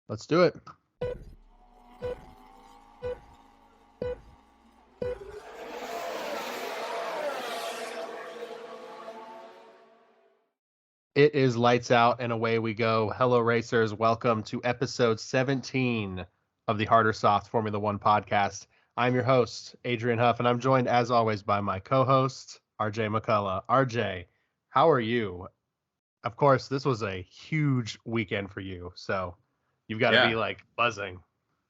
Let's do it. It is lights out and away we go. Hello, racers. Welcome to episode 17 of the Harder Soft Formula One podcast. I'm your host, Adrian Huff, and I'm joined, as always, by my co-host, RJ McCullough. RJ, how are you? Of course, this was a huge weekend for you, so you've got to be, buzzing.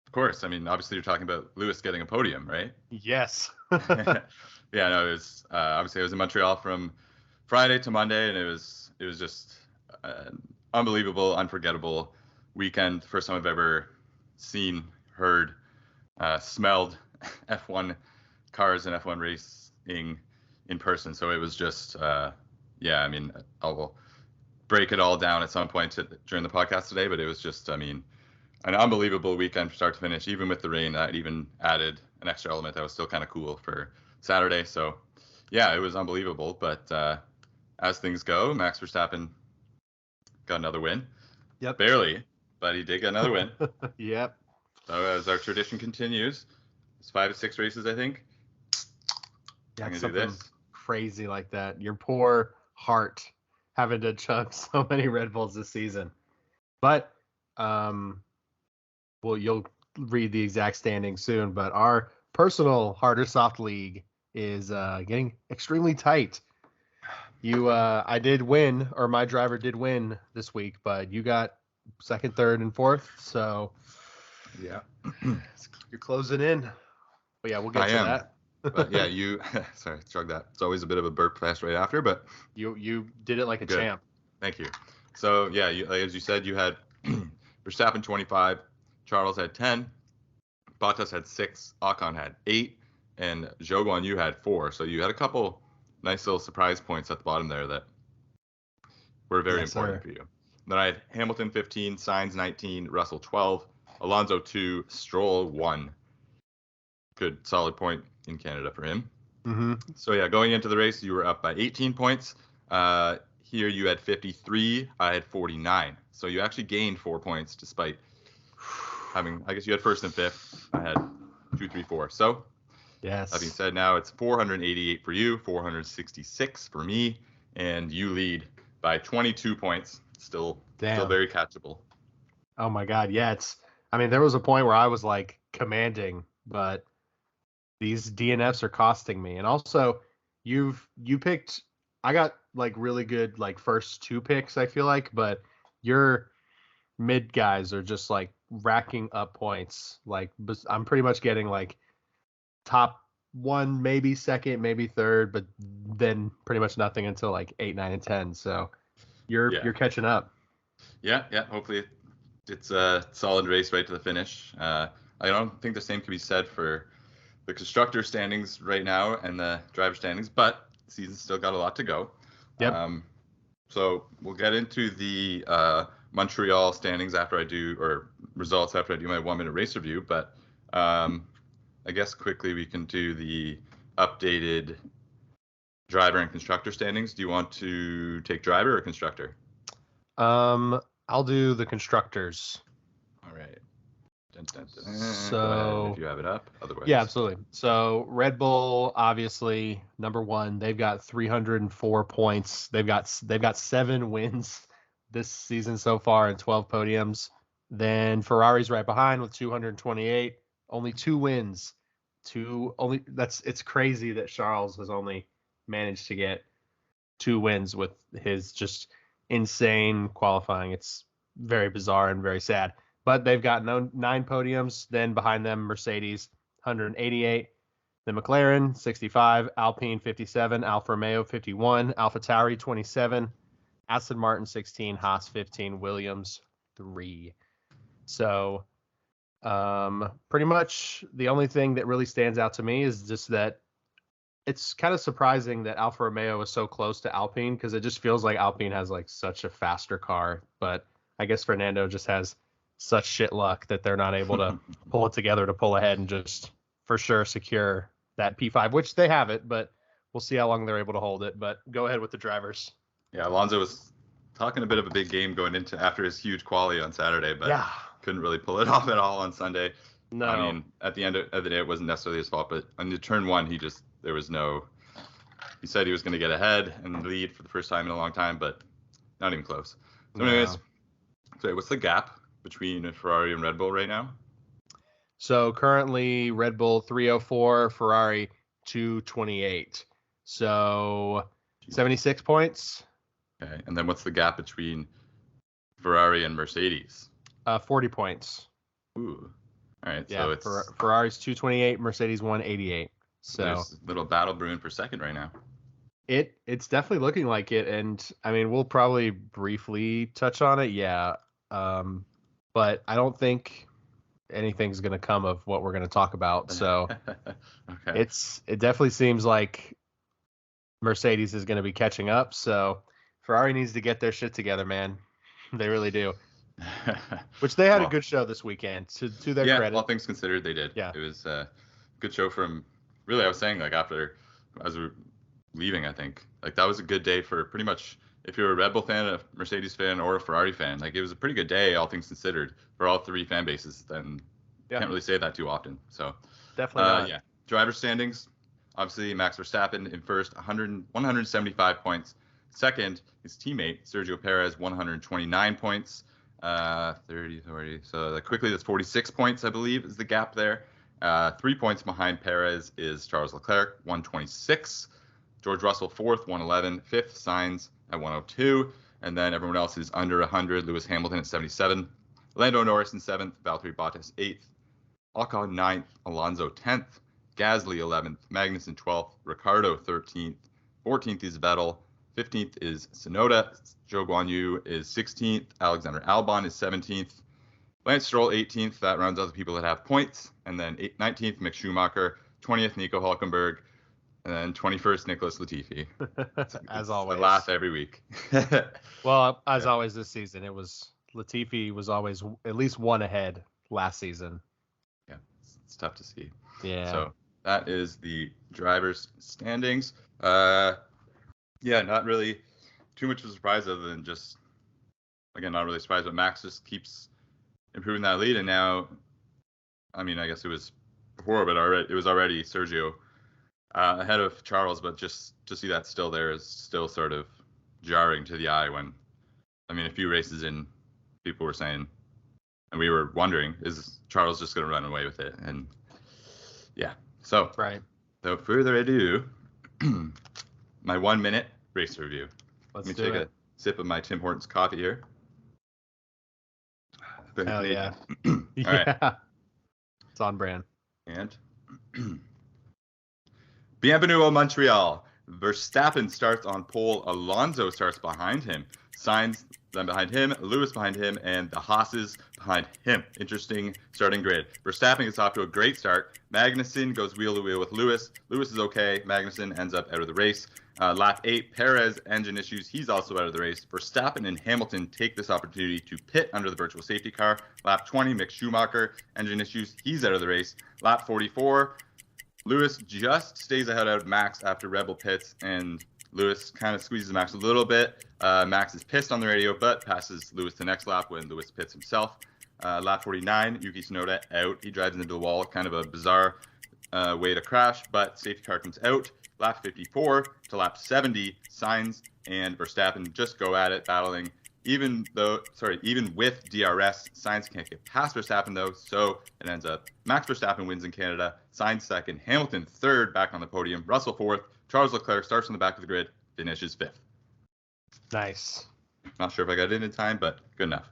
Of course. I mean, obviously, you're talking about Lewis getting a podium, right? Yes. Yeah, no, it was obviously I was in Montreal from Friday to Monday, and it was just an unbelievable, unforgettable weekend. First time I've ever seen, heard, smelled F1 cars and F1 racing in person. So it was just, I mean, I'll break it all down at some point during the podcast today, but it was just, I mean, an unbelievable weekend from start to finish. Even with the rain, that even added an extra element that was still kind of cool for Saturday. So yeah, it was unbelievable. But as things go, Max Verstappen got another win. Yep. Barely, but he did get another win. Yep. So as our tradition continues, it's 5 to 6 races, I think. Yeah, I'm gonna something do this. crazy like that. Your poor heart having to chug so many Red Bulls this season. But well, you'll read the exact standing soon, but our personal Harder Soft League is getting extremely tight. I did win, or my driver did win this week, but you got second, third, and fourth, so Yeah, you're closing in. But yeah, we'll get to that. But yeah, you sorry, chug that. It's always a bit of a burp fest right after, but you did it like a good. champ. Thank you. So yeah, as you said, you had Verstappen 25, Charles had 10, Bottas had 6, Ocon had 8, and Zhou you had 4. So you had a couple nice little surprise points at the bottom there that were very important for you. Then I had Hamilton 15, Sainz 19, Russell 12, Alonso 2, Stroll 1. Good solid point in Canada for him. Mm-hmm. So yeah, going into the race, you were up by 18 points. Here you had 53, I had 49. So you actually gained 4 points despite having, I guess you had first and fifth. I had 2, 3, 4. So yes. That being said, now it's 488 for you, 466 for me, and you lead by 22 points. Still very catchable. Oh my God, yeah. There was a point where I was like commanding, but these DNFs are costing me. And also, you picked. I got like really good like first 2 picks, I feel like, but your mid guys are just like racking up points. Like I'm pretty much getting like top 1, maybe second, maybe third, but then pretty much nothing until like 8, 9, and 10. So you're catching up. Yeah. Hopefully it's a solid race right to the finish. I don't think the same can be said for the constructor standings right now and the driver standings, but the season's still got a lot to go. Yep. So we'll get into the Montreal standings results after I do my 1-minute race review. But I guess quickly we can do the updated driver and constructor standings. Do you want to take driver or constructor? I'll do the constructors. All right. So go ahead if you have it up. Otherwise, yeah, absolutely. So Red Bull, obviously number 1. They've got 304 points. They've got 7 wins this season so far and 12 podiums. Then Ferrari's right behind with 228, only 2 wins. It's crazy that Charles has only managed to get 2 wins with his just insane qualifying. It's very bizarre and very sad. But they've got 9 podiums. Then behind them, Mercedes, 188. Then McLaren, 65. Alpine, 57. Alfa Romeo, 51. AlphaTauri, 27. Aston Martin, 16. Haas, 15. Williams, 3. So pretty much the only thing that really stands out to me is just that it's kind of surprising that Alfa Romeo is so close to Alpine, because it just feels like Alpine has like such a faster car. But I guess Fernando just has such shit luck that they're not able to pull it together to pull ahead and just for sure secure that P5, which they have it, but we'll see how long they're able to hold it. But go ahead with the drivers. Yeah, Alonso was talking a bit of a big game going into after his huge quali on Saturday, but couldn't really pull it off at all on Sunday. No. I mean, at the end of the day, it wasn't necessarily his fault, but on the turn one, he said he was going to get ahead and lead for the first time in a long time, but not even close. So anyways, what's the gap between Ferrari and Red Bull right now? So currently Red Bull 304, Ferrari 228. So 76 points. Okay. And then what's the gap between Ferrari and Mercedes? 40 points. Ooh. All right. Yeah, so it's Ferrari's 228, Mercedes 188. So there's a little battle brewing for second right now. It's definitely looking like it, and I mean we'll probably briefly touch on it, yeah. But I don't think anything's going to come of what we're going to talk about. So okay. it definitely seems like Mercedes is going to be catching up. So Ferrari needs to get their shit together, man. They really do. Which they had a good show this weekend. To their credit, all things considered, they did. Yeah, it was a good show from. Really, I was saying like after as we were leaving, I think like that was a good day for pretty much if you're a Red Bull fan, a Mercedes fan, or a Ferrari fan. Like it was a pretty good day, all things considered, for all three fan bases. Then can't really say that too often. So definitely not. Yeah, driver standings. Obviously, Max Verstappen in first, 175 points. Second, his teammate Sergio Perez, 129 points. 30. So quickly, that's 46 points, I believe, is the gap there. 3 points behind Perez is Charles Leclerc, 126. George Russell, fourth, 111. Fifth, Sainz at 102. And then everyone else is under 100. Lewis Hamilton at 77. Lando Norris in seventh. Valtteri Bottas, eighth. Ocon, ninth. Alonso, 10th. Gasly, 11th. Magnussen, 12th. Ricciardo, 13th. 14th is Vettel. 15th is Tsunoda. Zhou Guanyu is 16th. Alexander Albon is 17th. Lance Stroll, 18th. That rounds out the people that have points. And then 19th, Mick Schumacher. 20th, Nico Hulkenberg. And then 21st, Nicholas Latifi. As always. I laugh every week. Well, as always this season, Latifi was always at least one ahead last season. Yeah, it's tough to see. Yeah. So that is the drivers' standings. Yeah, not really too much of a surprise other than just, again, not really surprised, but Max just keeps improving that lead. And now, I mean, I guess it was before, but it was already Sergio ahead of Charles, but just to see that still there is still sort of jarring to the eye when, I mean, a few races in, people were saying, and we were wondering, is Charles just going to run away with it? And yeah, so right. Without further ado, my 1 minute race review. Let me take a sip of my Tim Hortons coffee here. Hell yeah. All yeah. Right. It's on brand. And Bienvenue Montreal. Verstappen starts on pole. Alonso starts behind him. Sainz then behind him. Lewis behind him. And the Haas's behind him. Interesting starting grid. Verstappen gets off to a great start. Magnussen goes wheel to wheel with Lewis. Lewis is okay. Magnussen ends up out of the race. Lap 8, Perez, engine issues. He's also out of the race. Verstappen and Hamilton take this opportunity to pit under the virtual safety car. Lap 20, Mick Schumacher, engine issues. He's out of the race. Lap 44, Lewis just stays ahead of Max after Red Bull pits, and Lewis kind of squeezes Max a little bit. Max is pissed on the radio, but passes Lewis the next lap when Lewis pits himself. Lap 49, Yuki Tsunoda out. He drives into the wall. Kind of a bizarre way to crash, but safety car comes out. Lap 54 to lap 70, Sainz and Verstappen just go at it, battling. Even with DRS, Sainz can't get past Verstappen though, so it ends up Max Verstappen wins in Canada, Sainz second, Hamilton third, back on the podium, Russell fourth, Charles Leclerc starts on the back of the grid, finishes fifth. Nice. Not sure if I got it in time, but good enough.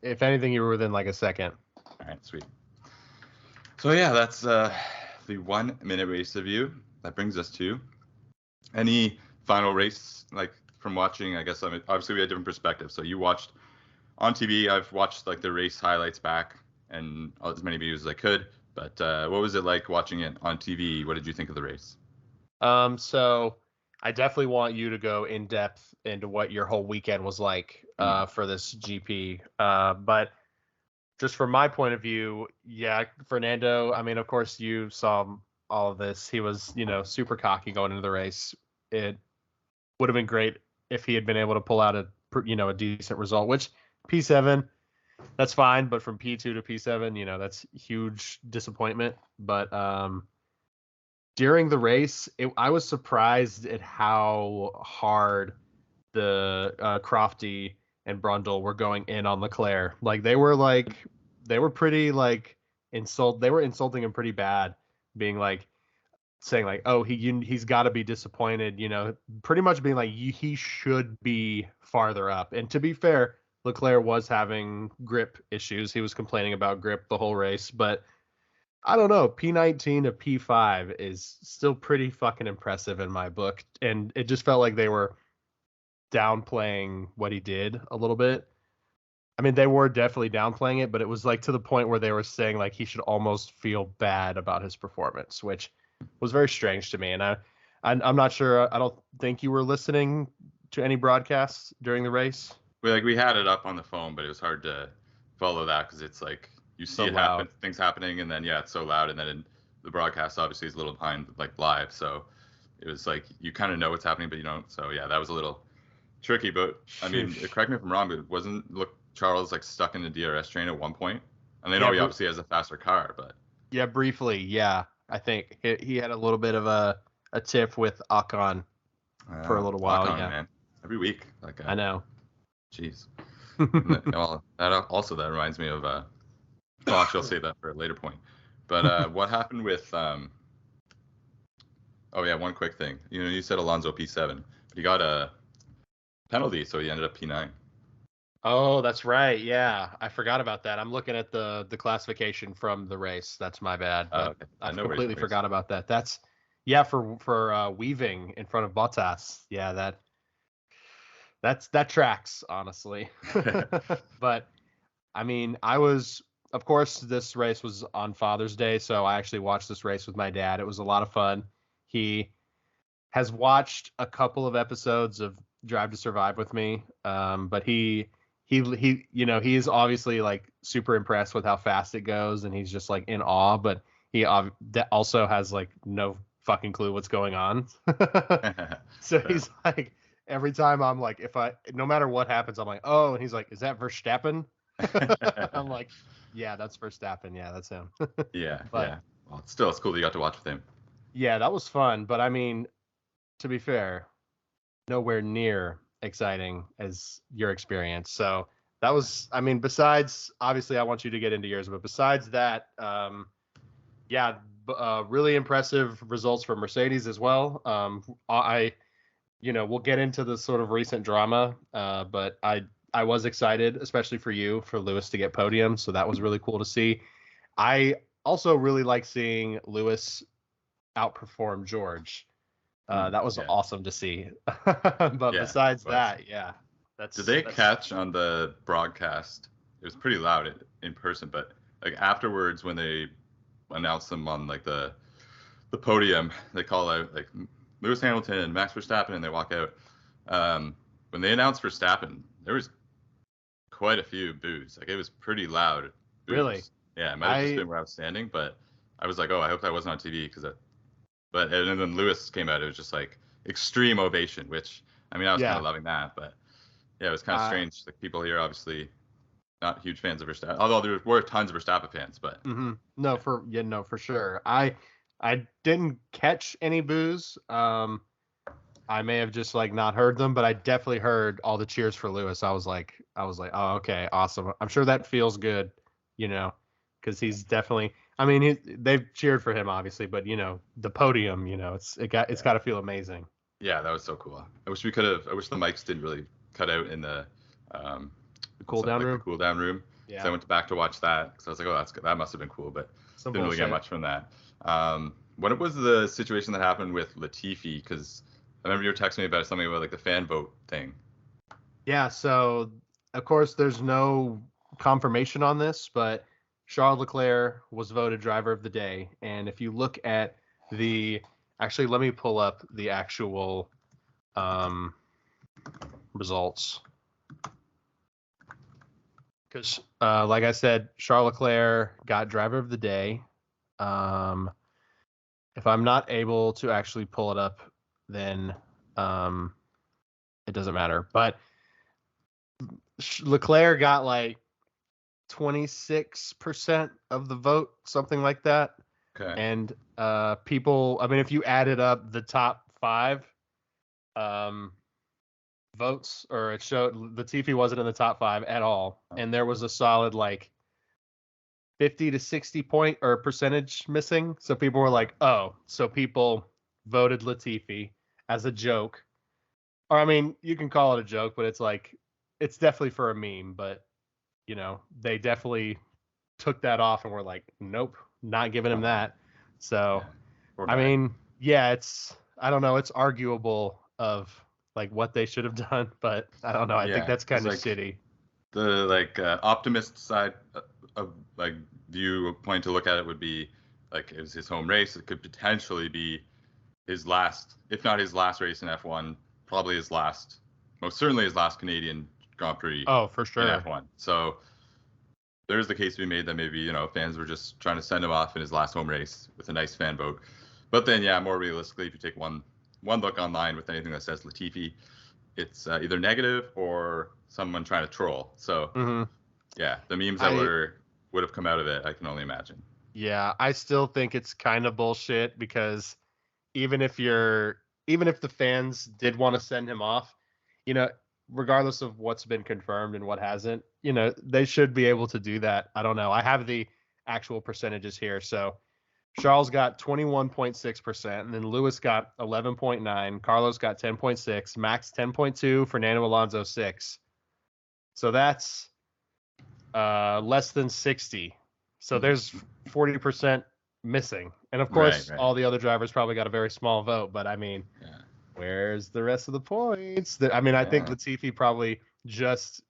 If anything, you were within like a second. All right, sweet. So yeah, that's the 1 minute race review. That brings us to any final race, like from watching. I guess obviously we had different perspectives. So you watched on TV. I've watched like the race highlights back and as many views as I could. But what was it like watching it on TV? What did you think of the race? So I definitely want you to go in depth into what your whole weekend was like for this GP. But just from my point of view, yeah, Fernando. I mean, of course, you saw all of this. He was, super cocky going into the race. It would have been great if he had been able to pull out a decent result, which P7, that's fine. But from P2 to P7, that's huge disappointment. But during the race, I was surprised at how hard the Crofty and Brundle were going in on Leclerc. They were pretty they were insulting him pretty bad, being like saying like, oh, he's got to be disappointed, pretty much being like he should be farther up. And to be fair, Leclerc was having grip issues. He was complaining about grip the whole race, but I don't know. P19 to P5 is still pretty fucking impressive in my book, and it just felt like they were downplaying what he did a little bit. I mean, they were definitely downplaying it, but it was like to the point where they were saying like he should almost feel bad about his performance, which was very strange to me. And I'm not sure. I don't think you were listening to any broadcasts during the race. We had it up on the phone, but it was hard to follow that because it's like you see So it loud. happen, things happening, and then it's so loud, and then the broadcast obviously is a little behind like live, so it was like you kind of know what's happening, but you don't. So yeah, that was a little tricky. But I mean, correct me if I'm wrong, but wasn't Charles like stuck in the DRS train at one point? And they know he obviously has a faster car, but yeah, briefly, yeah. I think he had a little bit of a tiff with Ocon for a little while. Ocon, Yeah, man, every week, like I know. jeez. Well, that reminds me of well, actually, I'll save that for a later point. But what happened with oh yeah, one quick thing. You said Alonso P7, but he got a penalty, so he ended up P9. Oh, that's right. Yeah, I forgot about that. I'm looking at the classification from the race. That's my bad, but Okay. I've No worries, completely forgot about that. That's yeah for weaving in front of Bottas. Yeah, that tracks honestly. But I mean, of course this race was on Father's Day, so I actually watched this race with my dad. It was a lot of fun. He has watched a couple of episodes of Drive to Survive with me, but he is obviously like super impressed with how fast it goes, and he's just like in awe. But he also has like no fucking clue what's going on. So he's like, every time I'm like, no matter what happens, I'm like, oh, and he's like, is that Verstappen? I'm like, yeah, that's Verstappen. Yeah, that's him. Yeah, But yeah. Well, it's cool that you got to watch with him. yeah, that was fun. But I mean, to be fair, nowhere near exciting as your experience. So that was, I mean, besides, obviously, I want you to get into yours, but besides that, yeah, really impressive results for Mercedes as well. We'll get into the sort of recent drama, but I was excited, especially for you, for Lewis to get podium. So that was really cool to see. I also really like seeing Lewis outperform George. That was Yeah, awesome to see. But yeah. besides It was. that, yeah, Did that's they that's catch on the broadcast? It was pretty loud in person, but like afterwards when they announced them on like the podium, they call out like Lewis Hamilton, Max Verstappen, and they walk out. When they announced Verstappen, there was quite a few boos. Like it was pretty loud really. boos. Yeah, it might have just I been where I was standing, but I was like, oh, I hope that wasn't on TV because but and then Lewis came out. It was just like extreme ovation, which I mean I was kind yeah. of loving that, but yeah, it was kind of Uh, strange. Like people here obviously not huge fans of Verstappen, although there were tons of Verstappen fans, but no, yeah. for sure. I didn't catch any boos. I may have just like not heard them, but I definitely heard all the cheers for Lewis. I was like, oh, okay, awesome. I'm sure that feels good, you know, because he's definitely. I mean, they've cheered for him obviously, but the podium, it's Yeah. got to feel amazing. Yeah, that was so cool. I wish we could have. I wish the mics didn't really cut out in the um, The cool down like the room. cool down room. So I Yeah, went back to watch that because I was like, oh, that's good. That must have been cool, but some didn't really get bullshit. much from that. What was the situation that happened with Latifi? Because I remember you were texting me about something about like the fan vote thing. Yeah, so of course there's no confirmation on this, but Charles Leclerc was voted driver of the day. And if you look at actually, let me pull up the actual um, results. Because, like I said, Charles Leclerc got driver of the day. Um, if I'm not able to actually pull it up, then it doesn't matter. But Leclerc got like 26% of the vote, something like that. Okay. And people, I mean, if you added up the top 5 um, votes, or it showed Latifi wasn't in the top 5 at all, and there was a solid like 50 to 60 point or percentage missing. So people were like, oh, so people voted Latifi as a joke. Or I mean, you can call it a joke, but it's like it's definitely for a meme, but they definitely took that off and were like, nope, not giving him that. So Yeah. Poor I guy. mean, yeah, I don't know, it's arguable of like what they should have done, but I don't know. I think Yeah. that's It's kind of like shitty. the optimist side of like viewpoint to look at it would be like it was his home race. It could potentially be his last, if not his last race in F1, probably his last, most certainly his last Canadian Grand Prix Oh, for in sure. F1. So there's the case to be made that maybe fans were just trying to send him off in his last home race with a nice fan vote. But then yeah, more realistically, if you take one look online with anything that says Latifi, it's either negative or someone trying to troll. So Hmm. yeah, the memes that I would have come out of it, I can only imagine. Yeah, I still think it's kind of bullshit because even if you're even if the fans did want to send him off, you know, regardless of what's been confirmed and what hasn't, they should be able to do that. I don't know. I have the actual percentages here. So Charles got 21.6%, and then Lewis got 11.9, Carlos got 10.6, Max 10.2, Fernando Alonso 6. So that's less than 60. So there's 40% missing. And of Right, course, right. all the other drivers probably got a very small vote, but I mean, Yeah, where's the rest of the points? I mean, I think yeah, Latifi probably just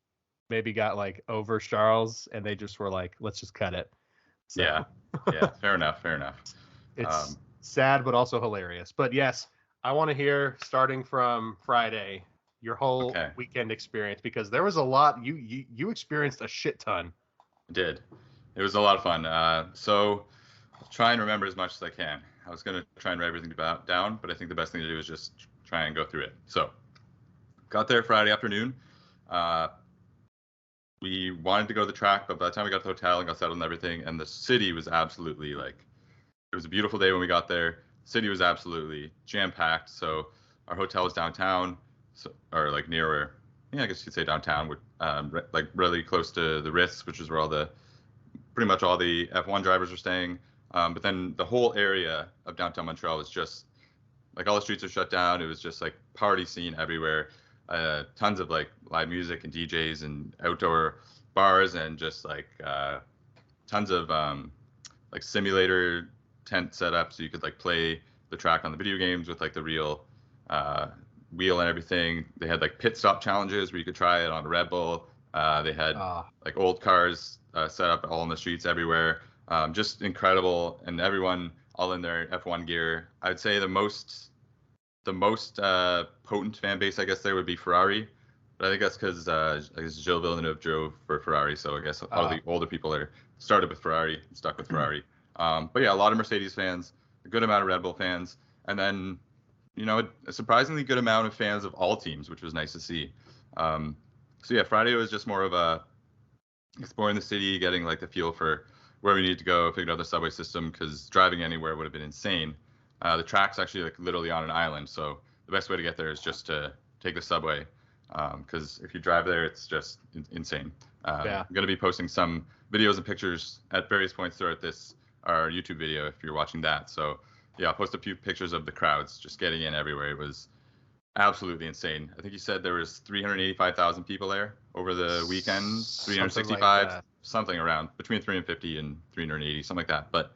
maybe got like over Charles, and they just were like, let's just cut it. yeah, So yeah. Fair enough, fair enough. it's Um, sad, but also hilarious. But yes, I want to hear starting from Friday your whole okay, weekend experience, because there was a lot. You experienced a shit ton. I did. It was a lot of fun. So I'll try and remember as much as I can. I was gonna try and write everything down, but I think the best thing to do is just try and go through it. So got there Friday afternoon. Uh, we wanted to go to the track, but by the time we got to the hotel and got settled and everything, and the city was absolutely like, it was a beautiful day when we got there. The city was absolutely jam packed. So our hotel was downtown, so, or like near, yeah, I guess you could say downtown, like really close to the Ritz, which is where pretty much all the F1 drivers were staying. But then the whole area of downtown Montreal was just like all the streets are shut down. It was just like party scene everywhere. Tons of like live music and DJs and outdoor bars and just like tons of like simulator tent setup so you could like play the track on the video games with like the real uh, wheel and everything. They had like pit stop challenges where you could try it on a Red Bull. They had Ah, like old cars set up all in the streets everywhere. Just incredible, and everyone all in their F1 gear. I'd say the most potent fan base, I guess, there would be Ferrari. But I think that's because I guess Gilles Villeneuve drove for Ferrari, so I guess all ah. the older people are started with Ferrari and stuck with Ferrari. But yeah, a lot of Mercedes fans, a good amount of Red Bull fans, and then a surprisingly good amount of fans of all teams, which was nice to see. Um, so yeah, Friday was just more of a exploring the city, getting like the feel for where we needed to go, figuring out the subway system because driving anywhere would have been insane. The track's actually like literally on an island, so the best way to get there is just to take the subway because if you drive there, it's just insane. Yeah. I'm gonna be posting some videos and pictures at various points throughout this our YouTube video if you're watching that. So yeah, I'll post a few pictures of the crowds just getting in everywhere. It was absolutely insane. I think you said there was 385,000 people there over the weekend, Something like 365, that. something around between 350 and 380, something like that. But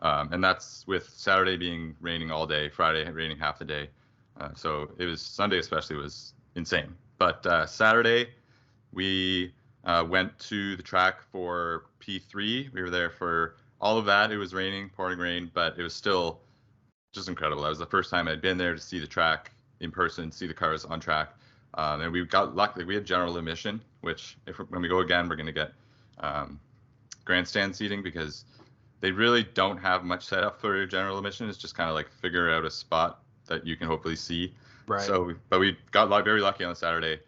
and that's with Saturday being raining all day, Friday raining half the day. So it was Sunday especially was insane. But Saturday we went to the track for P3. We were there for all of that. It was raining, pouring rain, but it was still just incredible. That was the first time I'd been there to see the track in person, see the cars on track. And we got lucky. We had general admission, which when we go again, we're going to get um, grandstand seating because they really don't have much set up for general admission. It's just kind of like figure out a spot that you can hopefully see. Right. So, but we got very lucky on Saturday.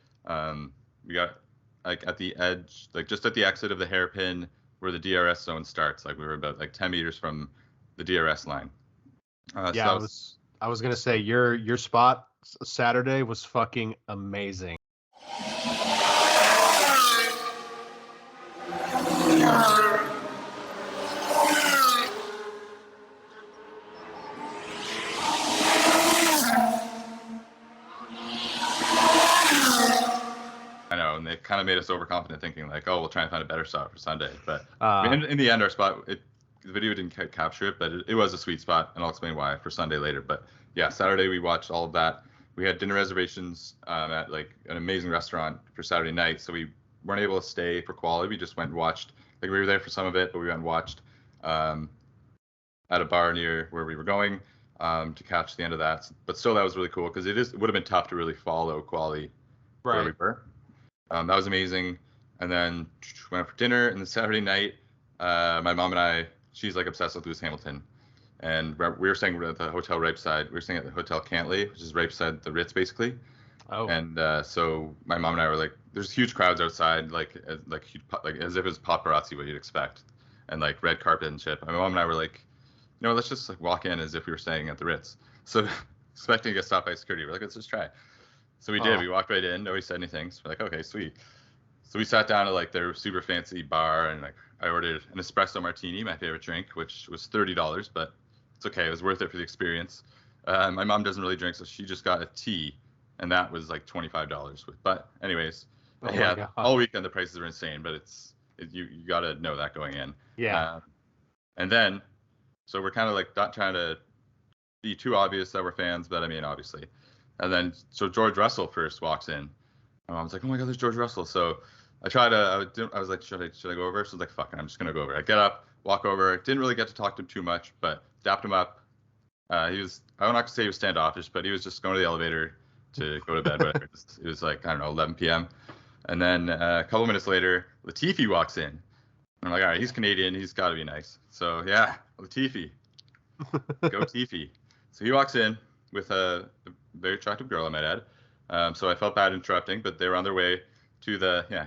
We got like at the edge, like just at the exit of the hairpin where the DRS zone starts. Like we were about like 10 meters from the DRS line. So Yeah, that was I was gonna say your spot Saturday was fucking amazing. I know, and they kind of made us overconfident, thinking like, "Oh, we'll try and find a better spot for Sunday." But I Uh, mean, in the end, our spot, the video didn't capture it, but it was a sweet spot, and I'll explain why for Sunday later. But yeah, Saturday we watched all of that. We had dinner reservations at like an amazing restaurant for Saturday night, so we weren't able to stay for quality. We just went and watched. Like we were there for some of it, but we went and watched um, at a bar near where we were going to catch the end of that. But still, that was really cool because it would have been tough to really follow quality where we right. were. That was amazing. And then went out for dinner. And then Saturday night, my mom and I, she's like obsessed with Lewis Hamilton. And we were staying at the hotel right beside. We were staying at the Hotel Cantley, which is right beside the Ritz, basically. Oh, And so my mom and I were like, there's huge crowds outside, like as if it was paparazzi, what you'd expect, and like red carpet and shit. My mom and I were like, let's just like walk in as if we were staying at the Ritz. So expecting to get stopped by security, we're like, let's just try. So we did. oh, We walked right in. Nobody said anything. So we're like, okay, sweet. So we sat down at like their super fancy bar, and like I ordered an espresso martini, my favorite drink, which was $30, but it's okay. It was worth it for the experience. My mom doesn't really drink, so she just got a tea, and that was like $25. But anyways, oh my yeah, god. all weekend the prices are insane, but you got to know that going in. Yeah. And then, so we're kind of like not trying to be too obvious that we're fans, but I mean, obviously. And then, so George Russell first walks in. My mom's like, "Oh my God, there's George Russell." So I try to. I was like, "Should I go over?" So I was like, "Fuck it, I'm just gonna go over." I get up, walk over. Didn't really get to talk to him too much, but dapped him up. He was. I don't have to say he was standoffish, but he was just going to the elevator to go to bed. Whatever. It was like, I don't know, 11 p.m. And then a couple minutes later, Latifi walks in. And I'm like, all right, he's Canadian. He's got to be nice. So yeah, Latifi, go Tifi. So he walks in with a very attractive girl, I might add. So I felt bad interrupting, but they were on their way to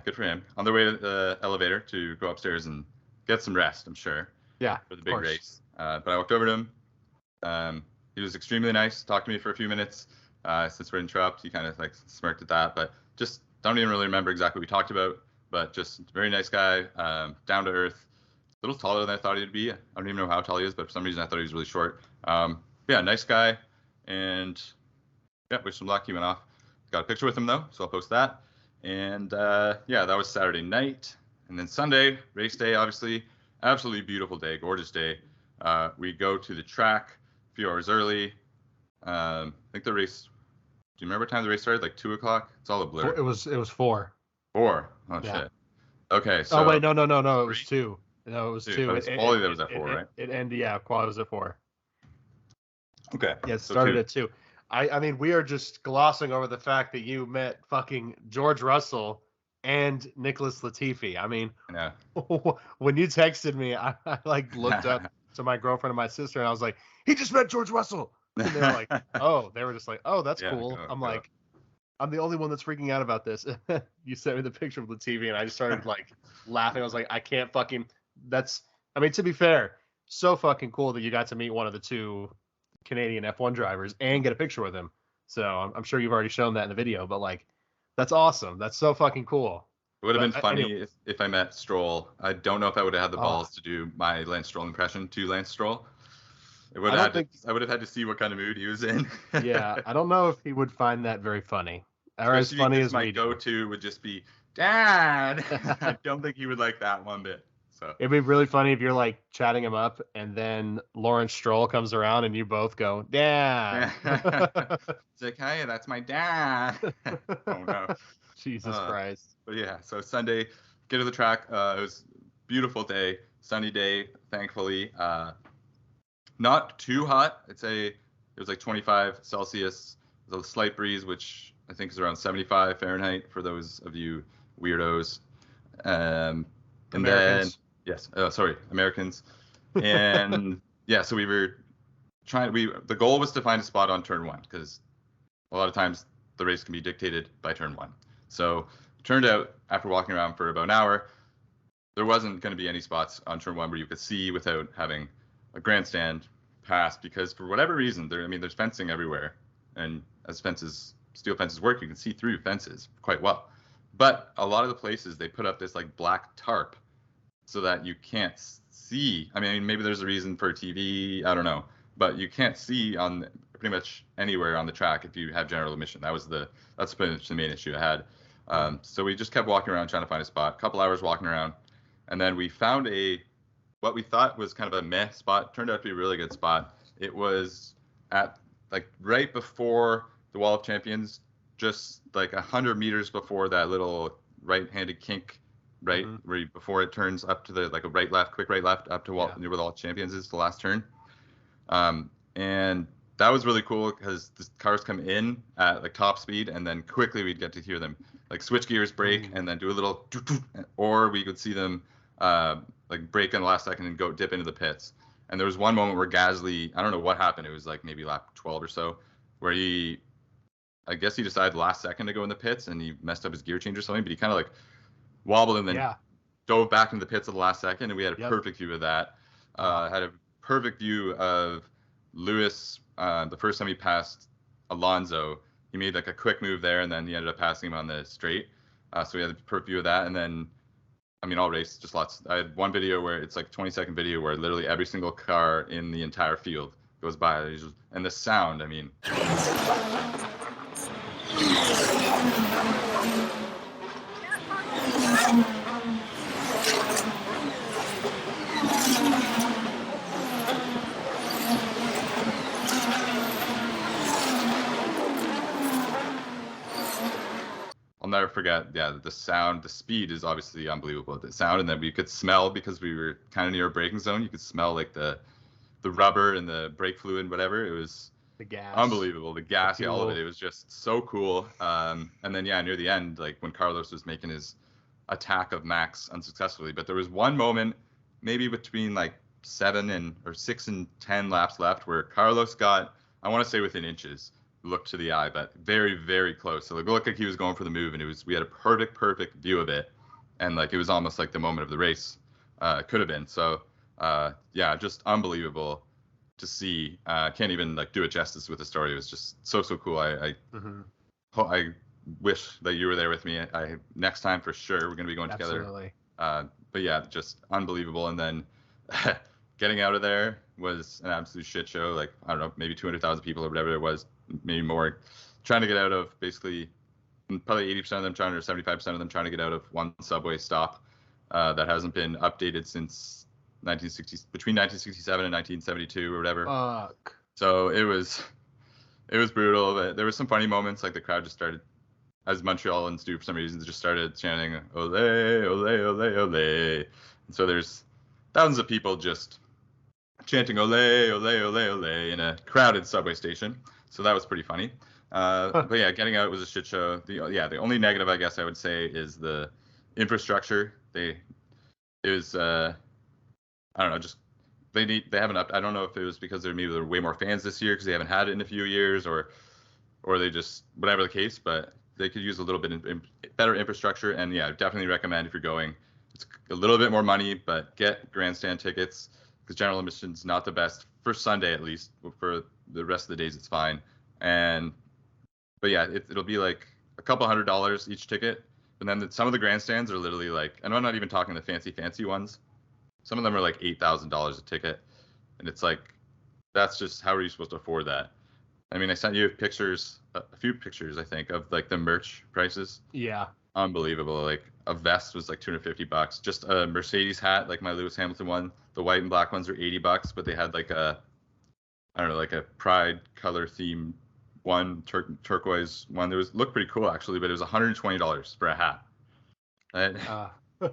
good for him, on their way to the elevator to go upstairs and get some rest, I'm sure, Yeah, for the of big course. race. But I walked over to him. He was extremely nice, talked to me for a few minutes. Since we're interrupted, he kind of like smirked at that, but just don't even really remember exactly what we talked about, but just very nice guy, down to earth, a little taller than I thought he'd be. I don't even know how tall he is, but for some reason I thought he was really short. Yeah, nice guy, and yeah, wish him luck. He went off. Got a picture with him though, so I'll post that. And yeah, that was Saturday night, and then Sunday race day. Obviously, absolutely beautiful day, gorgeous day. We go to the track a few hours early. I think the race. Do you remember what time the race started? Like 2 o'clock. It's all a blur. It was 4. 4. Oh Yeah. shit. Okay, Oh so wait, no. It was three, 2. No, it was 2. 2. But it's quality that was at 4, right? It ended. Yeah, quality was at 4. Okay, Yeah, it so started 2. at 2. I mean, we are just glossing over the fact that you met fucking George Russell and Nicholas Latifi. I mean, Yeah. when you texted me, I like looked up to my girlfriend and my sister, and I was like, he just met George Russell. And they were like, oh, they were just like, oh, that's Yeah, cool. go, I'm go. like, I'm the only one that's freaking out about this. You sent me the picture of the TV, and I just started like laughing. I was like, I can't fucking. I mean, to be fair, so fucking cool that you got to meet one of the two Canadian F1 drivers and get a picture with him. So I'm sure you've already shown that in the video, but like, that's awesome. That's so fucking cool. It would have But been funny anyway, if I met Stroll. I don't know if I would have had the oh, balls to do my Lance Stroll impression to Lance Stroll. I don't think. I would have had to see what kind of mood he was in. Yeah, I don't know if he would find that very funny, or as Especially funny because as my we do. go-to would just be Dad. I don't think he would like that one bit. So It'd be really funny if you're like chatting him up, and then Lawrence Stroll comes around, and you both go, "Dad." it's like, hey, that's my dad. Oh no. Jesus Uh, Christ. but yeah, so Sunday, get to the track. It was a beautiful day, sunny day, thankfully. Not too hot. I'd say it was like 25 Celsius. There's a slight breeze, which I think is around 75 Fahrenheit for those of you weirdos. And then, Americans. yes, sorry, Americans. And yeah, so we were the goal was to find a spot on turn 1 because a lot of times the race can be dictated by turn 1. So Turned out after walking around for about an hour, there wasn't going to be any spots on turn one where you could see without having a grandstand pass, because for whatever reason, there's fencing everywhere, and as steel fences work, you can see through fences quite well. But a lot of the places they put up this like black tarp so that you can't see. I mean, maybe there's a reason for TV, I don't know, but you can't see on pretty much anywhere on the track if you have general admission. That's pretty much the main issue I had. So we just kept walking around trying to find a spot. A couple hours walking around, and then we found what we thought was kind of a meh spot. Turned out to be a really good spot. It was at like right before the Wall of Champions, just like 100 meters before that little right-handed kink, right, before it turns up to the like a quick right left up to near where the Wall of Champions is, the last turn. And that was really cool because the cars come in at like top speed, and then quickly we'd get to hear them like switch gears, brake, and then do a little, or we could see them like brake in the last second and go dip into the pits. And there was one moment where Gasly, I don't know what happened, it was like maybe lap 12 or so, where I guess he decided last second to go in the pits and he messed up his gear change or something, but he kind of like wobbled and then dove back into the pits at the last second, and we had a perfect view of that. Had a perfect view of Lewis the first time he passed Alonso. He made like a quick move there, and then he ended up passing him on the straight. So we had a perfect view of that, and then all race, just lots. I had one video where it's like 20-second video where literally every single car in the entire field goes by, and the sound, I mean. I'll never forget, the sound, the speed is obviously unbelievable. The sound, and then we could smell, because we were kind of near a braking zone, you could smell like the rubber and the brake fluid, whatever. It was the gas. Unbelievable. The gas, all of it. It was just so cool. And then, near the end, like when Carlos was making his attack of Max unsuccessfully, but there was one moment, maybe between like 6 and 10 laps left, where Carlos got, I want to say within inches, looked to the eye, but very, very close. So it looked like he was going for the move, and we had a perfect view of it, and like it was almost like the moment of the race could have been. So just unbelievable to see. Can't even like do it justice with the story. It was just so cool. I wish that you were there with me. Next time for sure we're gonna be going together. But just unbelievable. And then getting out of there was an absolute shit show. Like, I don't know, maybe 200,000 people or whatever it was, maybe more, trying to get out of, basically probably 80% of them trying, or 75% of them trying to get out of one subway stop that hasn't been updated since between 1967 and 1972 or whatever. Fuck. So it was brutal. But there was some funny moments, like the crowd just started, as Montrealans do for some reason, they just started chanting "Ole, ole, ole, ole," and so there's thousands of people just chanting "Ole, ole, ole, ole" in a crowded subway station. So that was pretty funny. But getting out was a shit show. The only negative, I guess I would say, is the infrastructure. It was I don't know, just they haven't I don't know if it was because there were way more fans this year because they haven't had it in a few years, or they just, whatever the case, but they could use a little bit better infrastructure. And definitely recommend, if you're going, it's a little bit more money, but get grandstand tickets, because general admission's not the best for Sunday, at least. For the rest of the days it's fine. But it'll be like a couple $100 each ticket. And then some of the grandstands are literally like, and I'm not even talking the fancy ones, some of them are like $8,000 a ticket, and it's like, that's just, how are you supposed to afford that? I mean, I sent you pictures, a few pictures, I think, of like the merch prices. Yeah. Unbelievable. Like a vest was like $250. Just a Mercedes hat, like my Lewis Hamilton one. The white and black ones are $80, but they had like I don't know, like a pride color theme one, turquoise one. Looked pretty cool actually, but it was $120 for a hat. And,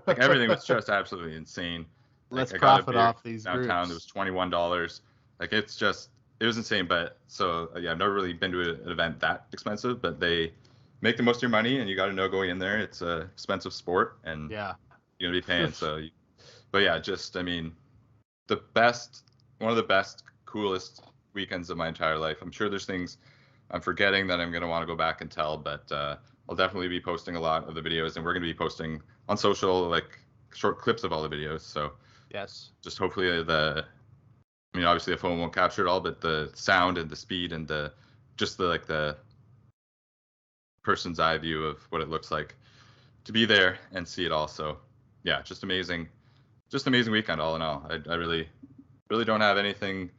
like everything was just absolutely insane. Let's profit off these downtown. groups. It was $21. Like it was insane. But so I've never really been to an event that expensive, but they make the most of your money, and you got to know going in there. It's a expensive sport, and you're gonna be paying. One of the best, coolest weekends of my entire life. I'm sure there's things I'm forgetting that I'm gonna want to go back and tell, but I'll definitely be posting a lot of the videos, and we're going to be posting on social like short clips of all the videos. So Yes. just hopefully I mean, obviously the phone won't capture it all, but the sound and the speed and the person's eye view of what it looks like to be there and see it all. So yeah, just amazing weekend all in all. I really don't have anything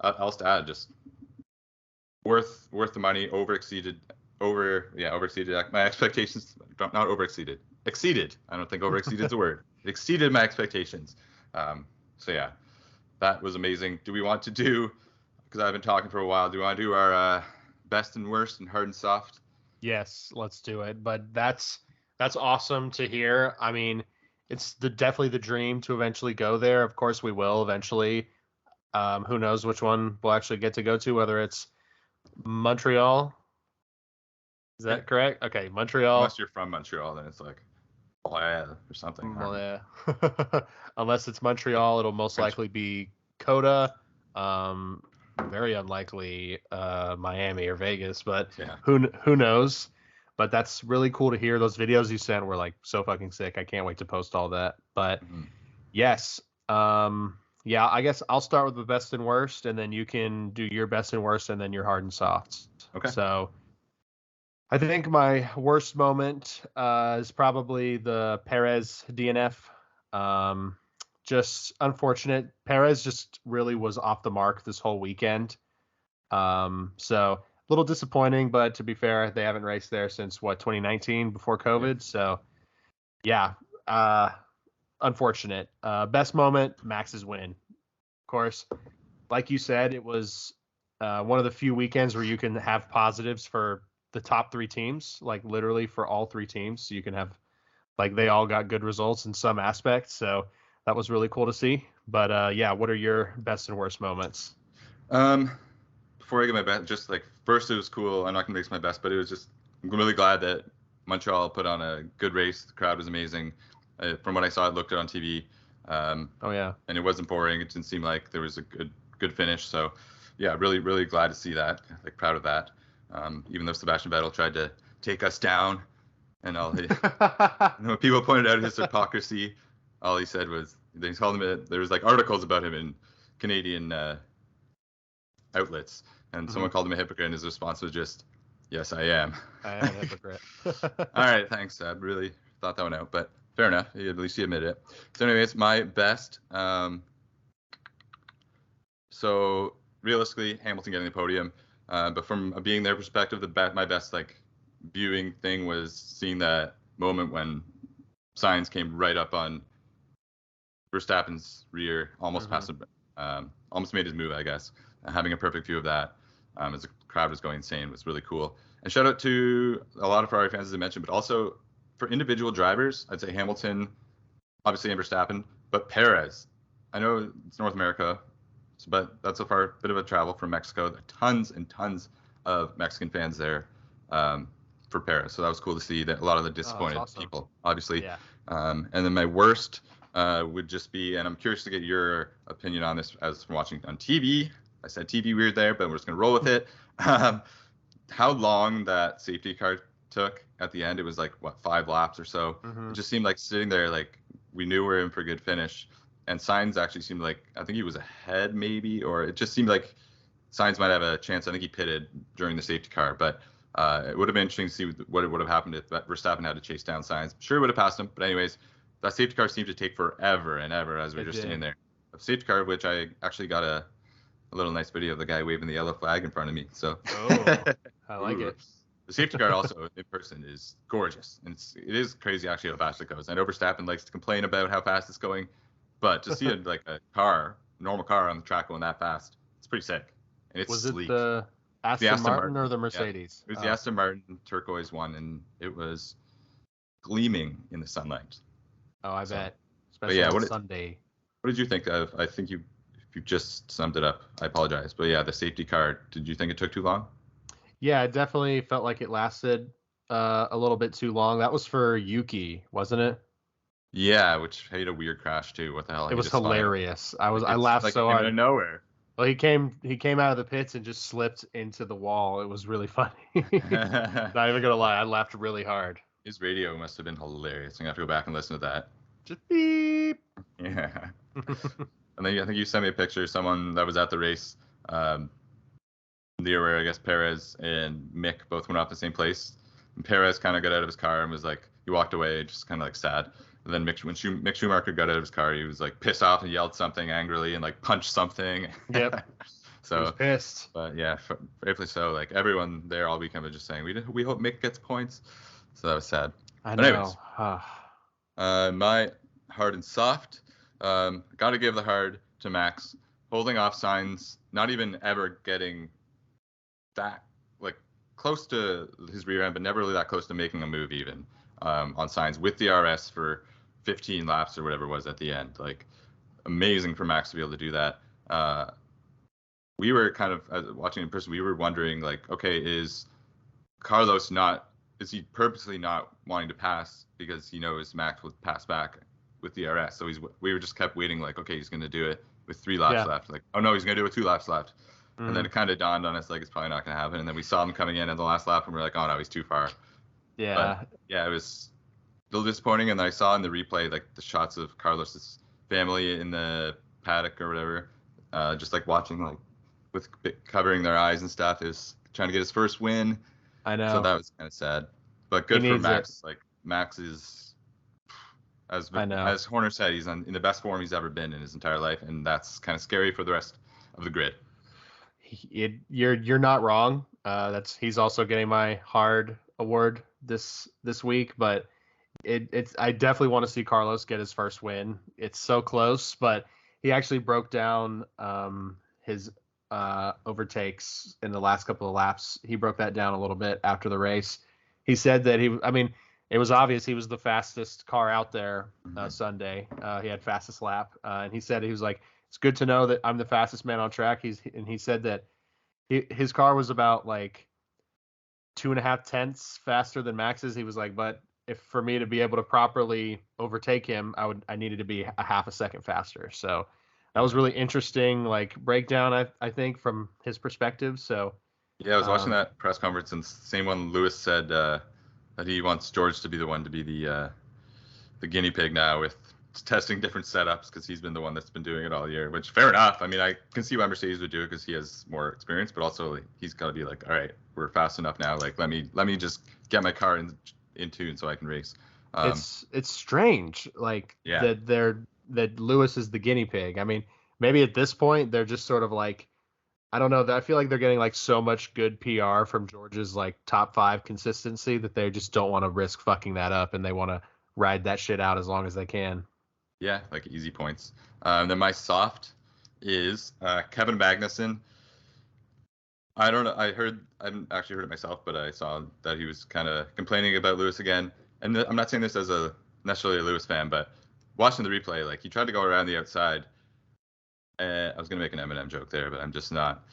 else to add. Just worth the money. Overexceeded my expectations. Not overexceeded. Exceeded. I don't think overexceeded is a word. Exceeded my expectations. So yeah, that was amazing. Do we want to do? Because I've been talking for a while. Do we want to do our best and worst and hard and soft? Yes, let's do it. But that's awesome to hear. I mean, it's definitely the dream to eventually go there. Of course, we will eventually. Who knows which one we'll actually get to go to? Whether it's Montreal. Is Yeah. that correct? Okay, Montreal. Unless you're from Montreal, then it's like yeah or something. Well, yeah. Unless it's Montreal, it'll most likely be Coda. Um, Very unlikely Miami or Vegas, but Yeah. who knows? But that's really cool to hear. Those videos you sent were like so fucking sick. I can't wait to post all that. But Mhm. yes, yeah, I guess I'll start with the best and worst, and then you can do your best and worst, and then your hard and soft. Okay. So I think my worst moment is probably the Perez DNF. Um, just unfortunate. Perez just really was off the mark this whole weekend. So a little disappointing, but to be fair, they haven't raced there since 2019 before Yeah. COVID. So yeah, unfortunate. Best moment, Max's win. Of course, like you said, it was one of the few weekends where you can have positives for the top three teams, like literally for all three teams. So you can have like they all got good results in some aspects. So that was really cool to see. But yeah, what are your best and worst moments? Um, Before I get my best, just like first it was cool. I'm not gonna make my best, but it was just I'm really glad that Montreal put on a good race. The crowd was amazing. From what I saw, it looked good on TV. Oh yeah, And it wasn't boring. It didn't seem like there was a good finish. So yeah, really glad to see that. Like proud of that. Even though Sebastian Vettel tried to take us down, and all he, when people pointed out his hypocrisy, all he said was they called him. There was like articles about him in Canadian outlets, and someone called him a hypocrite, and his response was just, "Yes, I am." I am a hypocrite. All right, thanks. I really thought that one out, but fair enough. At least you admitted it. So, anyways, my best. So realistically, Hamilton getting the podium, but from being their perspective, my best like viewing thing was seeing that moment when Sainz came right up on Verstappen's rear, almost passed him, almost made his move, I guess. Having a perfect view of that as the crowd was going insane was really cool. And shout out to a lot of Ferrari fans, as I mentioned, but also for individual drivers, I'd say Hamilton, obviously, and Verstappen, but Perez. I know it's North America, but that's so far a bit of a travel from Mexico. There are tons and tons of Mexican fans there for Perez. So that was cool to see that a lot of the disappointed people, obviously. Yeah. And then my worst would just be, and I'm curious to get your opinion on this as from watching on TV. I said TV weird there, but we're just going to roll with it. How long that safety car took at the end, it was like, what, 5 laps or so. It just seemed like sitting there, like we knew we were in for a good finish. And Sainz actually seemed like, I think he was ahead maybe, or it just seemed like Sainz might have a chance. I think he pitted during the safety car, but it would have been interesting to see what would have happened if Verstappen had to chase down Sainz. I'm sure he would have passed him, but anyways, that safety car seemed to take forever and ever as we were just standing there. A safety car, which I actually got a little nice video of the guy waving the yellow flag in front of me. So I like it. The safety car also in person is gorgeous, and it is crazy actually how fast it goes. I know Verstappen likes to complain about how fast it's going, but to see it like a normal car on the track going that fast, it's pretty sick. And it's sleek. Was it the Aston Martin or the Mercedes? Yeah. It was the Aston Martin turquoise one, and it was gleaming in the sunlight. Oh, I bet. Especially on Sunday. What did you think of? I think you just summed it up. I apologize, but yeah, the safety car. Did you think it took too long? Yeah, it definitely felt like it lasted a little bit too long. That was for Yuki, wasn't it? Yeah, which had a weird crash too. What the hell? It was hilarious. I laughed like so hard. Out of nowhere. Well, he came out of the pits and just slipped into the wall. It was really funny. Not even gonna lie, I laughed really hard. His radio must have been hilarious. I'm gonna have to go back and listen to that. Just beep. Yeah. And then I think you sent me a picture of someone that was at the race. Um, the year where I guess Perez and Mick both went off the same place. And Perez kind of got out of his car and was like, he walked away, just kind of like sad. And then Mick Schumacher got out of his car, he was like pissed off and yelled something angrily and like punched something. Yep. He was So, pissed. but yeah, rightfully so. Like everyone there all weekend was just saying, we hope Mick gets points. So that was sad. I But anyways, know. my hard and soft. Got to give the hard to Max, holding off signs, not even ever getting that like close to his rear end, but never really that close to making a move even on signs with the RS for 15 laps or whatever it was at the end. Like amazing for Max to be able to do that. We were kind of watching in person. We were wondering like, okay, is Carlos not? Is he purposely not wanting to pass because he knows Max would pass back with the RS? So we were just kept waiting like, okay, he's going to do it with 3 laps Yeah. left. Like, oh no, he's going to do it with 2 laps left. And then Mm. it kind of dawned on us like it's probably not going to happen. And then we saw him coming in the last lap, and we are like, oh no, he's too far. But Yeah. yeah, it was a little disappointing. And I saw in the replay like the shots of Carlos's family in the paddock or whatever, just like watching like with covering their eyes and stuff, is trying to get his first win. I So know. that was kind of sad. But He good for needs it. Max. Like Max is, I know. as Horner said, he's in the best form he's ever been in his entire life, and that's kind of scary for the rest of the grid. You're not wrong. He's also getting my hard award this week, but it's I definitely want to see Carlos get his first win. It's so close, but he actually broke down his overtakes in the last couple of laps. He broke that down a little bit after the race. He said that I mean, it was obvious he was the fastest car out there Sunday. He had fastest lap, and he said he was like, it's good to know that I'm the fastest man on track. He said that his car was about like 2.5 tenths faster than Max's. He was like, but if for me to be able to properly overtake him, I needed to be a half a second faster. So that was really interesting, like breakdown. I think from his perspective. So Yeah, I was watching that press conference, and same one Lewis said that he wants George to be the one to be the guinea pig now with testing different setups because he's been the one that's been doing it all year. Which fair enough. I mean, I can see why Mercedes would do it because he has more experience, but also like, he's got to be like, all right, we're fast enough now. Like let me just get my car in tune so I can race. it's strange, like Yeah. that Lewis is the guinea pig. I mean, maybe at this point they're just sort of like, I don't know. I feel like they're getting like so much good PR from George's like top 5 consistency that they just don't want to risk fucking that up, and they want to ride that shit out as long as they can. Yeah, like easy points. Then my soft is Kevin Magnussen. I don't know. I haven't actually heard it myself, but I saw that he was kind of complaining about Lewis again. And I'm not saying this as necessarily a Lewis fan, but watching the replay, like he tried to go around the outside. I was gonna make an Eminem joke there, but I'm just not.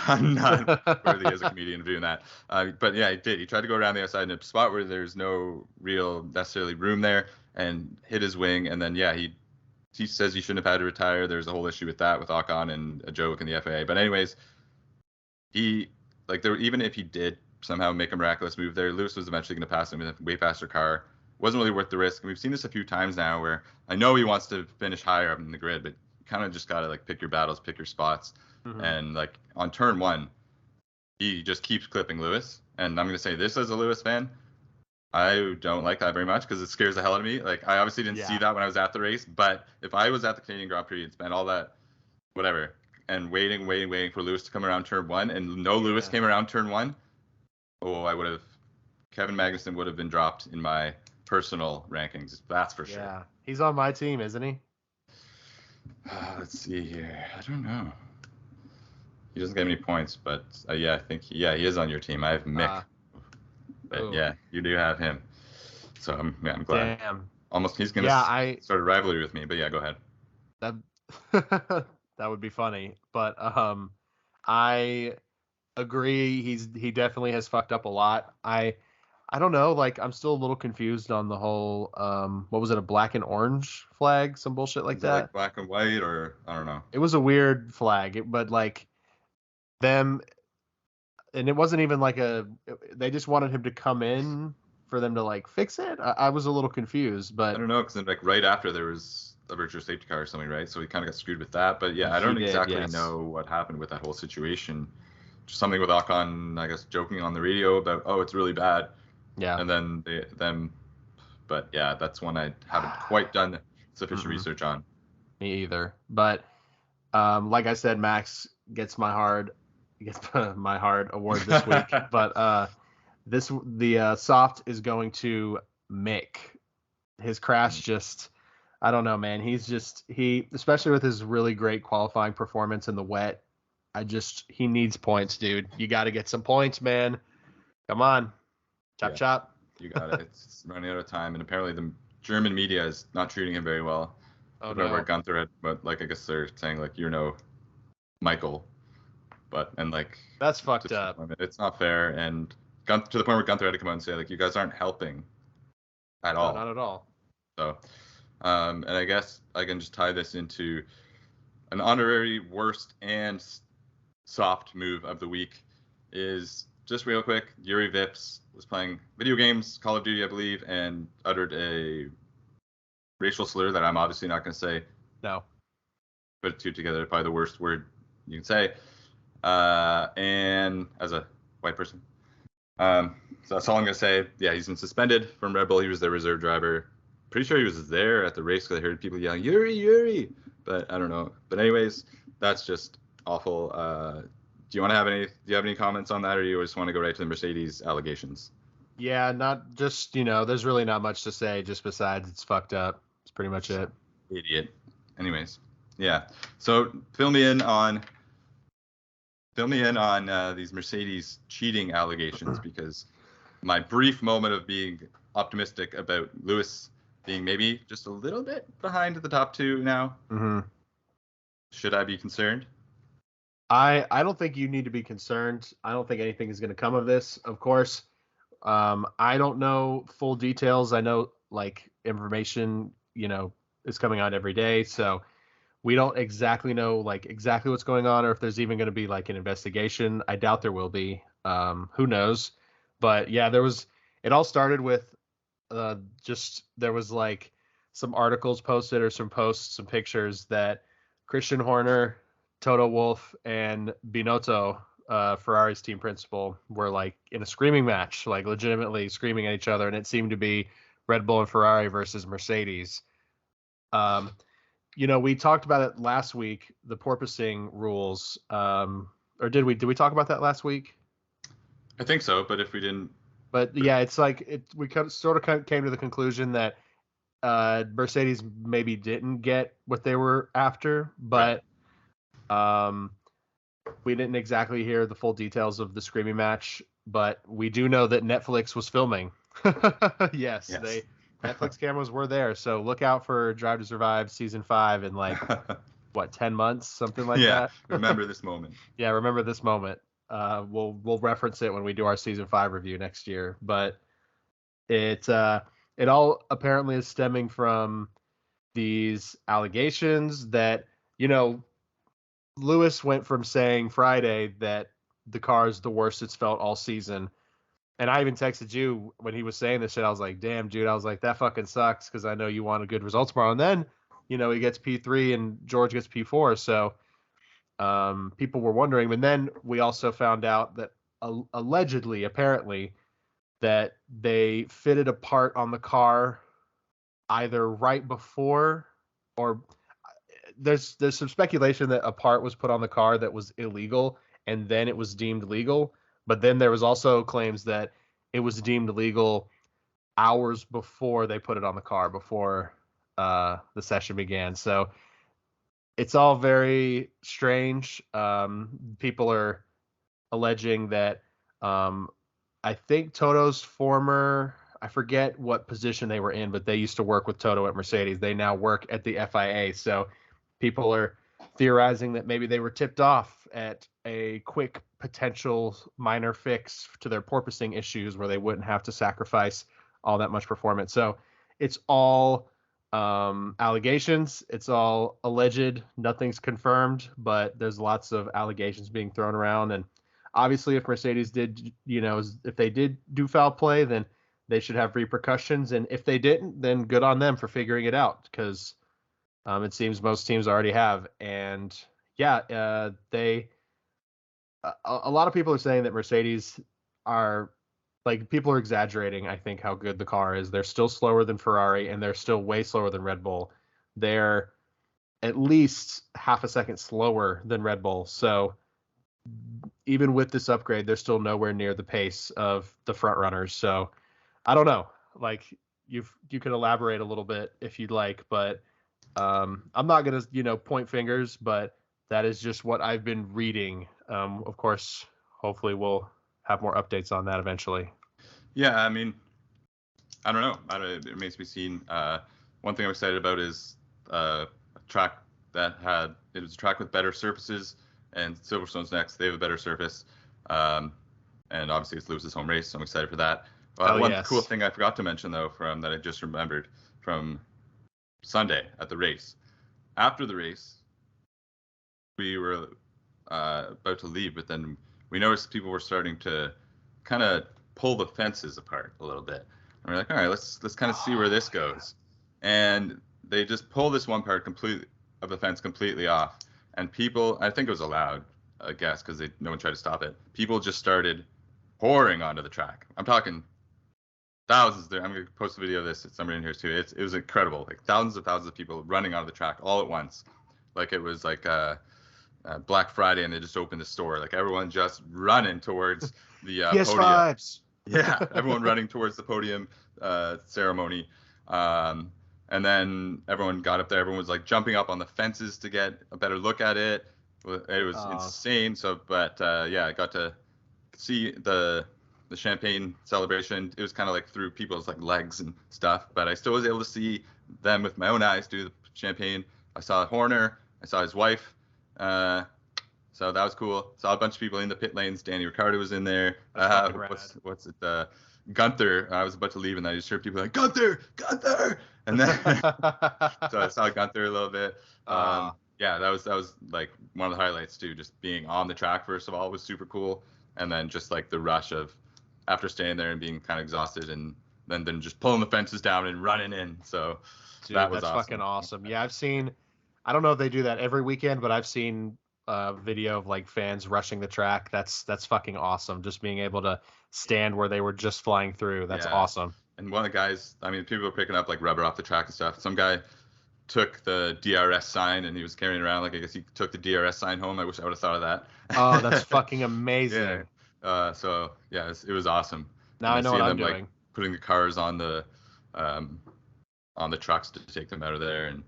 I'm not worthy as a comedian of doing that. But yeah, he did. He tried to go around the outside in a spot where there's no real necessarily room there, and hit his wing. And then yeah, he says he shouldn't have had to retire. There's a whole issue with that with Ocon and a joke in the FAA. But anyways, he like there even if he did somehow make a miraculous move there, Lewis was eventually going to pass him with a way faster car. Wasn't really worth the risk. And we've seen this a few times now where I know he wants to finish higher up in the grid, but you kind of just gotta like pick your battles, pick your spots. Mm-hmm. And like on turn 1, he just keeps clipping Lewis. And I'm gonna say this as a Lewis fan, I don't like that very much because it scares the hell out of me. Like I obviously didn't see that when I was at the race, but if I was at the Canadian Grand Prix and spent all that whatever and waiting for Lewis to come around turn 1 and no Lewis came around turn 1, Kevin Magnussen would have been dropped in my personal rankings. That's for sure. Yeah, he's on my team, isn't he? Let's see here. I don't know. He doesn't get any points, but yeah, I think he is on your team. I have Mick, but yeah, you do have him. So I'm glad. Damn. Almost he's gonna start a rivalry with me. But yeah, go ahead. That would be funny, but I agree. He definitely has fucked up a lot. I don't know. Like, I'm still a little confused on the whole. What was it? A black and orange flag? Some bullshit like Is it like that. black and white, or I don't know? It was a weird flag, but like them, and it wasn't even like a. They just wanted him to come in for them to like fix it. I was a little confused, I but don't know, because then like right after there was a virtual safety car or something, right? So he kind of got screwed with that. But yeah, I he don't did. exactly Yes. know what happened with that whole situation. Just something with Ocon, I guess, joking on the radio about, oh, it's really bad, Yeah. and then them. But yeah, that's one I haven't quite done sufficient Mm-mm, research on. me either. But like I said, Max gets my hard award this week. But the soft is going to Mick. His crash just, I don't know, man. He especially with his really great qualifying performance in the wet. He needs points, dude. You got to get some points, man. Come on, chop Yeah, chop. you got it. It's running out of time, and apparently the German media is not treating him very well. Oh The part where no, Gunther had, but like I guess they're saying like you're no Michael, but and like that's fucked just up. it's not fair, and to the point where Gunther had to come out and say like you guys aren't helping at No, not all. at all. So, and I guess I can just tie this into an honorary worst and soft move of the week is just real quick. Yuri Vips was playing video games, Call of Duty, I believe, and uttered a racial slur that I'm obviously not going to say. No. Put two together, probably the worst word you can say. And as a white person, so that's all I'm gonna say. Yeah, he's been suspended from Red Bull. He was their reserve driver. Pretty sure he was there at the race because I heard people yelling "Yuri, Yuri," but I don't know. But anyways, that's just awful. Do you have any comments on that, or you just want to go right to the Mercedes allegations? Yeah, not just, there's really not much to say just besides it's fucked up. It's pretty much it. Idiot. Anyways, yeah. So fill me in on these Mercedes cheating allegations, because my brief moment of being optimistic about Lewis being maybe just a little bit behind the top two now. Hmm. Should I be concerned? I don't think you need to be concerned. I don't think anything is going to come of this. Of course, I don't know full details. I know like information, is coming out every day. So we don't exactly know like exactly what's going on or if there's even going to be like an investigation. I doubt there will be. Who knows? But yeah, it all started with just there was like some articles posted or some posts, some pictures that Christian Horner, Toto Wolff, and Binotto, Ferrari's team principal, were like in a screaming match, like legitimately screaming at each other, and it seemed to be Red Bull and Ferrari versus Mercedes. Um, we talked about it last week, the porpoising rules. Or did we? Did we talk about that last week? I think so, but if we didn't, But yeah, it's like we sort of came to the conclusion that Mercedes maybe didn't get what they were after, right? but um, we didn't exactly hear the full details of the screaming match. But we do know that Netflix was filming. Yes, Yes. Netflix cameras were there, so look out for Drive to Survive season 5 in like what 10 months, something like Yeah. that. Remember this moment. Yeah, remember this moment. We'll reference it when we do our season 5 review next year, but it it all apparently is stemming from these allegations that Lewis went from saying Friday that the car is the worst it's felt all season, and I even texted you when he was saying this shit. I was like, "Damn, dude!" I was like, "That fucking sucks," because I know you want a good result tomorrow. And then he gets P3 and George gets P4, so people were wondering. And then we also found out that allegedly, apparently, that they fitted a part on the car either right before or there's some speculation that a part was put on the car that was illegal and then it was deemed legal. But then there was also claims that it was deemed legal hours before they put it on the car, before the session began. So it's all very strange. People are alleging that um, I think Toto's former, I forget what position they were in, but they used to work with Toto at Mercedes. They now work at the FIA. So people are theorizing that maybe they were tipped off at a quick potential minor fix to their porpoising issues where they wouldn't have to sacrifice all that much performance. So it's all allegations. It's all alleged. Nothing's confirmed, but there's lots of allegations being thrown around. And obviously, if Mercedes did, if they did do foul play, then they should have repercussions. And if they didn't, then good on them for figuring it out, because it seems most teams already have. And yeah, a lot of people are saying that Mercedes are, like, people are exaggerating, I think, how good the car is. They're still slower than Ferrari, and they're still way slower than Red Bull. They're at least half a second slower than Red Bull. So even with this upgrade, they're still nowhere near the pace of the front runners. So I don't know. Like, you could elaborate a little bit if you'd like, but I'm not gonna point fingers, but that is just what I've been reading. Of course, hopefully we'll have more updates on that eventually. Yeah, I mean, I don't know. It remains to be seen. One thing I'm excited about is a track it was a track with better surfaces, and Silverstone's next. They have a better surface, and obviously it's Lewis's home race, so I'm excited for that. One Yes. cool thing I forgot to mention though, from that I just remembered from Sunday at the race. After the race, we were about to leave, but then we noticed people were starting to kind of pull the fences apart a little bit. And we're like, all right, let's kind of see where this goes. And they just pull this one part of the fence completely off. And people, I think it was allowed, I guess, because no one tried to stop it. People just started pouring onto the track. I'm talking thousands there. I'm going to post a video of this. It's somewhere in here too. It was incredible. Like thousands of people running onto the track all at once. Like it was like Black Friday, and they just opened the store. Like everyone just running towards the PS5s. podium. Yeah, everyone running towards the podium ceremony. And then everyone got up there. Everyone was like jumping up on the fences to get a better look at it. It was insane. So, but yeah, I got to see the champagne celebration. It was kind of like through people's like legs and stuff, but I still was able to see them with my own eyes do the champagne. I saw Horner. I saw his wife. So that was cool. Saw a bunch of people in the pit lanes. Danny Ricciardo was in there. What's it? Gunther. I was about to leave, and I just heard people like Gunther, and then so I saw Gunther a little bit. Yeah, that was like one of the highlights too. Just being on the track, first of all, was super cool, and then just like the rush of after staying there and being kind of exhausted, and then just pulling the fences down and running in. So dude, that was that's awesome. fucking awesome. Yeah, I don't know if they do that every weekend, but I've seen a video of like fans rushing the track. That's fucking awesome. Just being able to stand where they were just flying through. That's awesome. And one of the guys, I mean, people were picking up like rubber off the track and stuff. Some guy took the DRS sign and he was carrying it around. Like, I guess he took the DRS sign home. I wish I would have thought of that. Oh, that's fucking amazing. Yeah. So yeah, it was awesome. Now I know what I'm doing. Like putting the cars on the trucks to take them out of there, and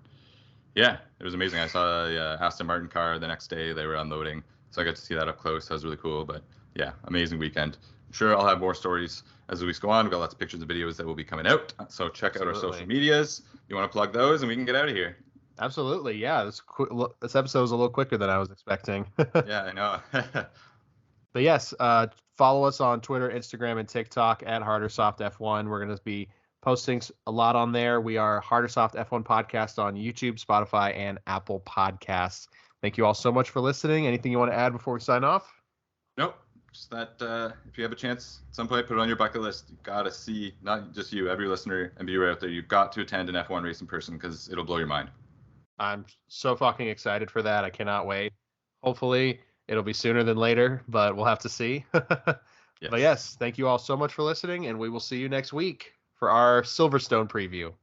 yeah, it was amazing. I saw the Aston Martin car the next day. They were unloading, so I got to see that up close. That was really cool. But yeah, amazing weekend. I'm sure I'll have more stories as the weeks go on. We've got lots of pictures and videos that will be coming out. So check out our social medias. You want to plug those, and we can get out of here. Absolutely, yeah. This episode was a little quicker than I was expecting. Yeah, I know. But yes, follow us on Twitter, Instagram, and TikTok at HarderSoftF1. We're going to be posting a lot on there. We are Hardersoft F1 Podcast on YouTube, Spotify, and Apple Podcasts. Thank you all so much for listening. Anything you want to add before we sign off? Nope. Just that if you have a chance at some point, put it on your bucket list. You got to see, not just you, every listener and viewer out there, you've got to attend an F1 race in person because it'll blow your mind. I'm so fucking excited for that. I cannot wait. Hopefully it'll be sooner than later, but we'll have to see. Yes. But yes, thank you all so much for listening, and we will see you next week for our Silverstone preview.